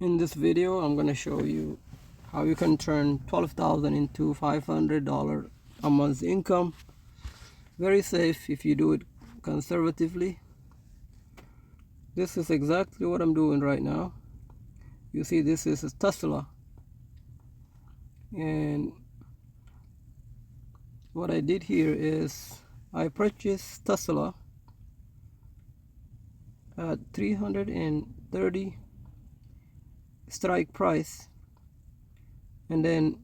In this video, I'm going to show you how you can turn $12,000 into $500 a month income. Very safe if you do it conservatively. This is exactly what I'm doing right now. You see, this is a Tesla. And what I did here is I purchased Tesla at 330 strike price, and then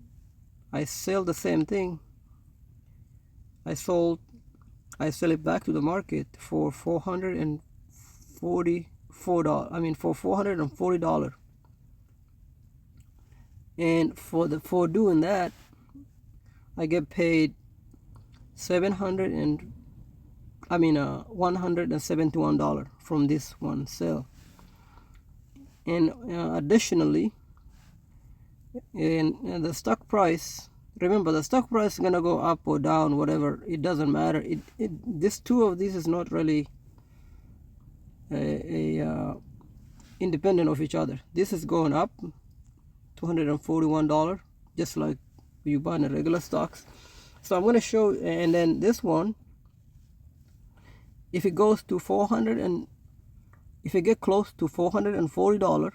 I sell the same thing. I sell it back to the market for $444. For $440. And for doing that, I get paid $171 from this one sale. And additionally, in the stock price, remember the stock price is gonna go up or down, whatever, it doesn't matter. This two of these is not really independent of each other. This is going up $241, just like you buy in the regular stocks. So I'm going to show, and then this one, if it goes to if it get close to $440,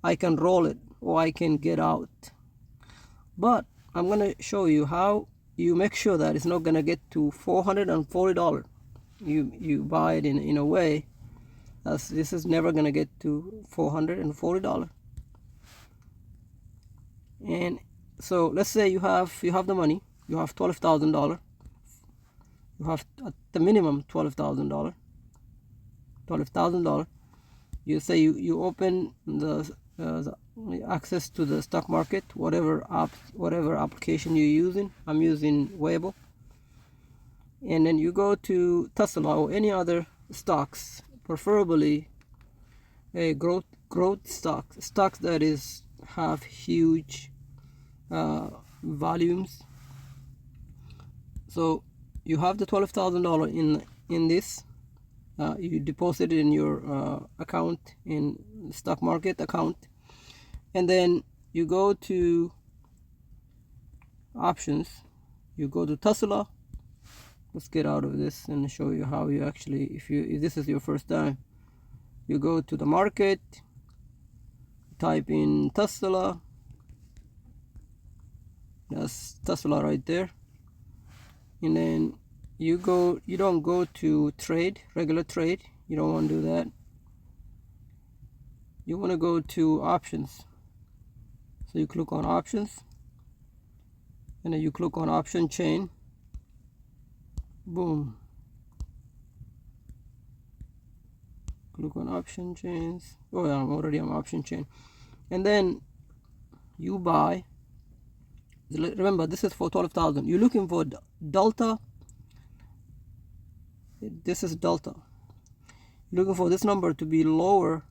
I can roll it or I can get out. But I'm going to show you how you make sure that it's not going to get to $440. You buy it in a way as this is never going to get to $440. And so let's say you have the money, you have $12,000. You have at the minimum $12,000. You say you open the access to the stock market, whatever application you're using. I'm using Weibo. And then you go to Tesla or any other stocks, preferably a growth stocks that have huge volumes. So you have the $12,000 in this. You deposit it in your account, in stock market account, and then you go to options. You go to Tesla. Let's get out of this and show you how you actually, if this is your first time, you go to the market, type in Tesla. That's Tesla right there. And then you don't go to regular trade. You don't want to do that. You want to go to options. So you click on options, and then you click on option chain. Boom. Click on option chains. Oh yeah, I'm already on option chain. And then you buy. Remember, this is for 12,000. You're looking for delta. This is delta. You're looking for this number to be lower,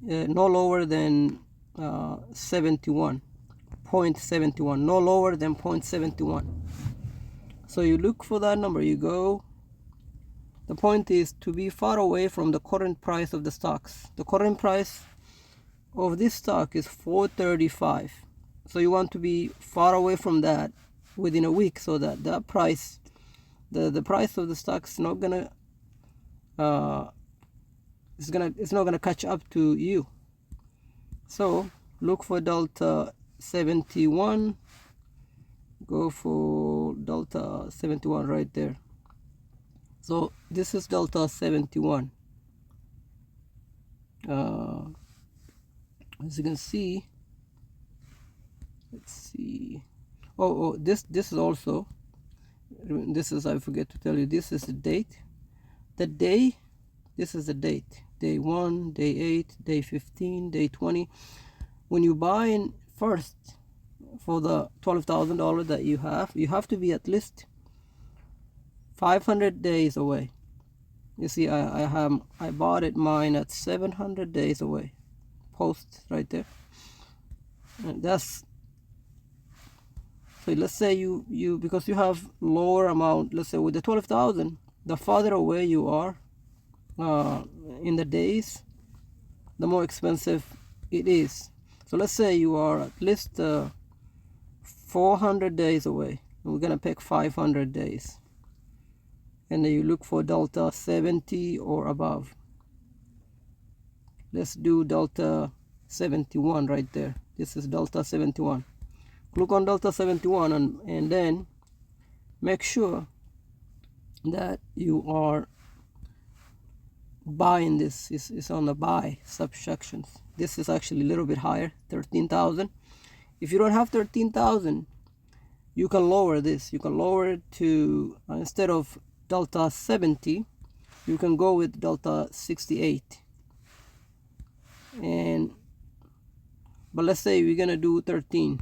no lower than 0.71, no lower than 0.71. So you look for that number. You go. The point is to be far away from the current price of the stocks. The current price of this stock is $435. So you want to be far away from that within a week, so that that price, the price of the stock is not gonna it's not gonna catch up to you. So look for delta 71. Go for delta 71 right there. So this is delta 71. As you can see, let's see. Oh, this is also, this is, I forget to tell you, this is the date. The day, this is the date. Day 1, day 8, day 15, day 20. When you buy in first for the $12,000 that you have to be at least 500 days away. You see, I bought mine at 700 days away. Post right there. And that's, so let's say you because you have lower amount, let's say with the 12,000, the farther away you are in the days, the more expensive it is. So let's say you are at least 400 days away, and we're gonna pick 500 days, and then you look for delta 70 or above. Let's do delta 71 right there. This is delta 71. Click on delta 71 and then make sure that you are buying this. Is on the buy subsections. This is actually a little bit higher, 13,000. If you don't have 13,000, you can lower this. You can lower it to instead of delta 70, you can go with delta 68. But let's say we're gonna do 13.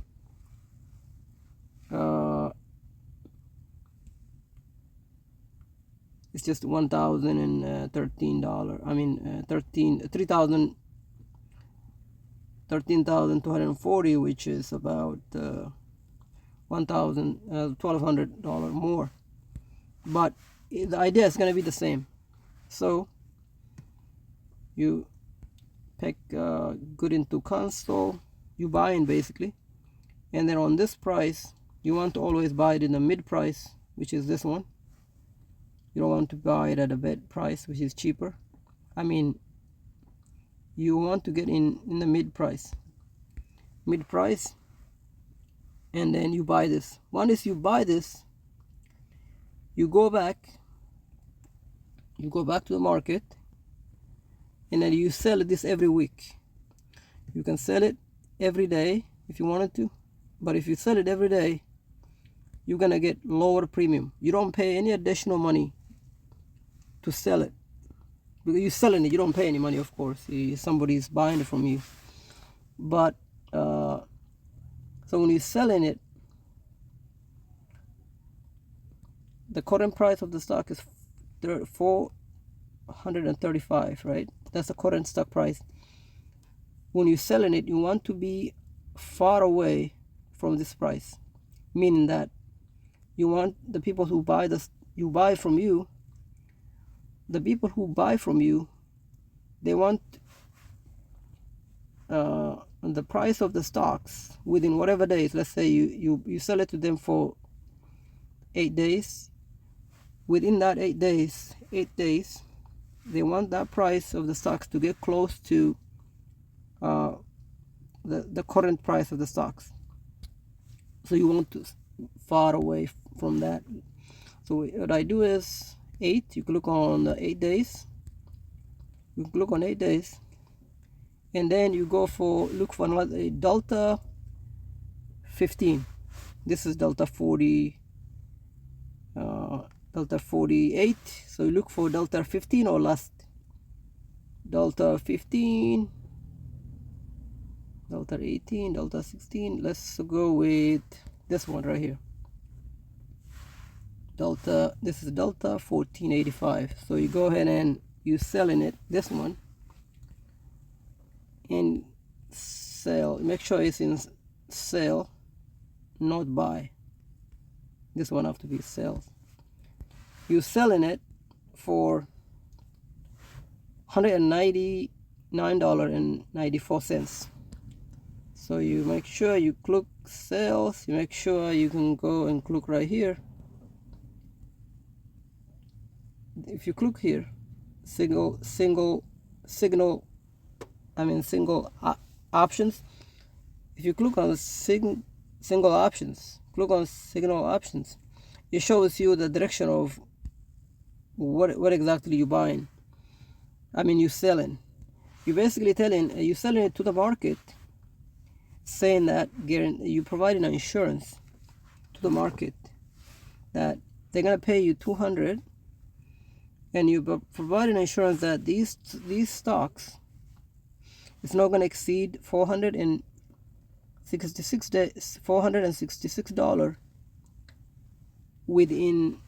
It's just $1,013. I mean, 13,240, which is about $1,200 more. But the idea is going to be the same. So you pick good into console, you buy in basically, and then on this price you want to always buy it in the mid price, which is this one. You don't want to buy it at a bid price, which is cheaper. I mean, you want to get in the mid price, and then you buy this. Once you buy this, you go back to the market, and then you sell this every week. You can sell it every day if you wanted to, but if you sell it every day, you're gonna get lower premium. You don't pay any additional money to sell it, because you're selling it. You don't pay any money, of course. Somebody's buying it from you. But so when you're selling it, the current price of the stock is 435, right? That's the current stock price. When you're selling it, you want to be far away from this price, meaning that you want the people who buy this, you buy from you, the people who buy from you, they want the price of the stocks within whatever days. Let's say you sell it to them for 8 days. Within that 8 days, they want that price of the stocks to get close to the current price of the stocks. So you want to far away from that. So what I do is 8. You click on the 8 days. You click on 8 days, and then you look for another delta 15. This is delta 40, delta 48. So you look for delta 15 or last. Delta 15, delta 18, delta 16. Let's go with this one right here. This is delta 1485. So you go ahead and you selling it, this one, and sell. Make sure it's in sell, not buy. This one have to be sell. You selling it for $199.94. So you make sure you click sales. You make sure you can go and click right here. If you click here, single options. If you click on single options, click on signal options, it shows you the direction of what exactly you buying. I mean, you selling. You're basically you selling it to the market, saying that you providing an insurance to the market that they're gonna pay you $200, and you provide an insurance that these stocks is not going to exceed $466 within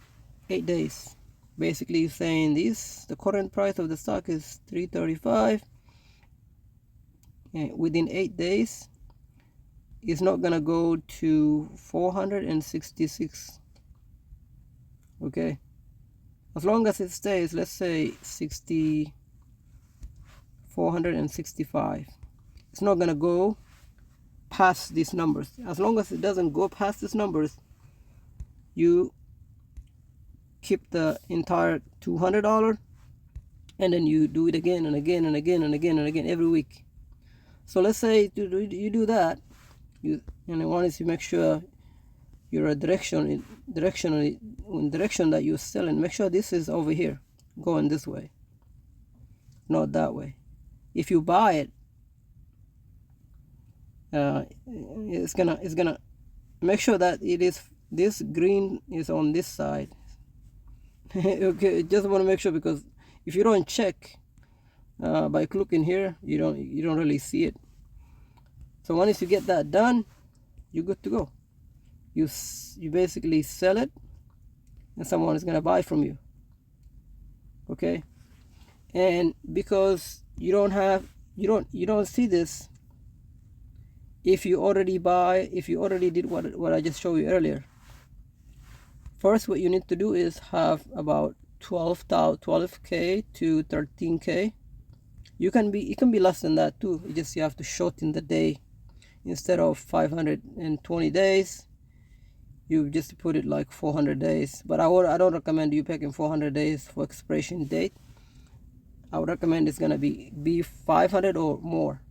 8 days. Basically saying the current price of the stock is $335, and within 8 days it's not going to go to 466. Okay, as long as it stays, let's say 64 465. It's not gonna go past these numbers. As long as it doesn't go past these numbers, you keep the entire $200, and then you do it again and again and again and again and again every week. So let's say you do that, and one is you make sure your direction that you're selling, make sure this is over here, going this way, not that way. If you buy it, it's gonna make sure that it is, this green is on this side. Okay, just want to make sure, because if you don't check by clicking here, you don't really see it. So once you get that done, you're good to go. You basically sell it, and someone is gonna buy from you. Okay, and because you don't see this if you already did what I just showed you earlier. First, what you need to do is have about 12K to 13K. It can be less than that too. You have to shorten the day. Instead of 520 days, you just put it like 400 days. But I don't recommend you picking 400 days for expiration date. I would recommend it's gonna be 500 or more.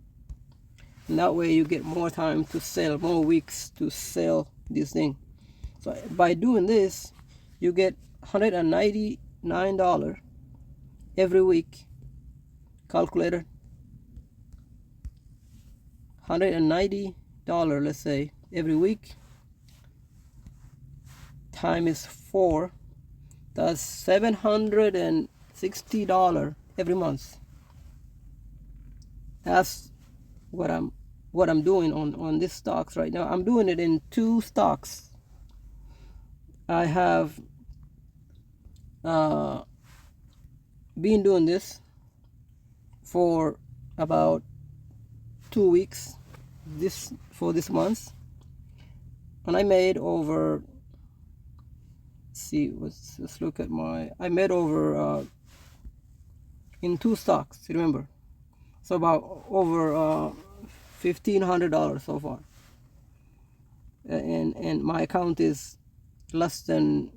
And that way you get more time to sell, more weeks to sell this thing. So by doing this, you get $199 every week. Calculator, $190, let's say, every week, times 4, that's $760 every month. That's what I'm doing on these stocks right now. I'm doing it in 2 stocks. I have been doing this for about 2 weeks for this month, and I made over, let's look at I made over in 2 stocks, remember, so about over $1,500 so far, and my account is less than,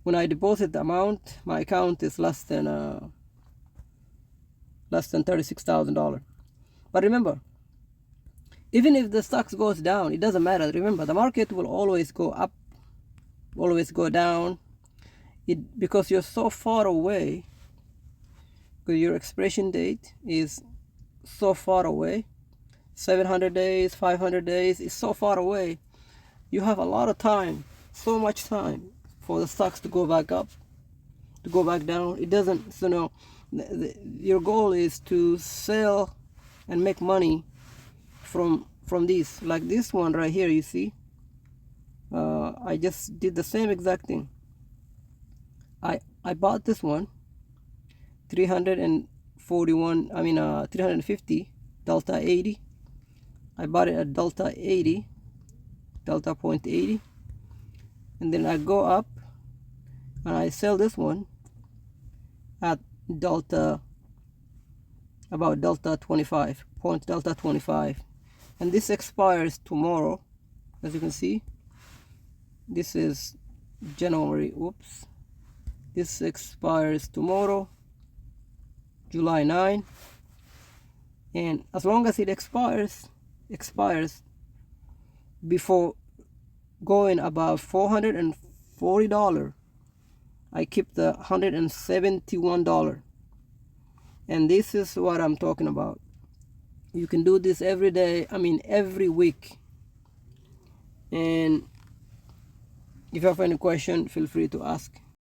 when I deposit the amount, my account is less than $36,000. But remember, even if the stocks goes down, it doesn't matter. Remember, the market will always go up, always go down. Because you're so far away, because your expiration date is so far away, 700 days, 500 days, is so far away. You have a lot of time, so much time for the stocks to go back up, to go back down. It doesn't, so no, your goal is to sell and make money from these, like this one right here. You see, I just did the same exact thing. I bought this one 350 delta 80. I bought it at delta 80, delta 0.80, and then I go up and I sell this one at about delta 25, delta 25, and this expires tomorrow. As you can see, this is January, this expires tomorrow, July 9, and as long as it expires before going above $440, I keep the $171. And this is what I'm talking about. You can do this every day, every week. And if you have any question, feel free to ask.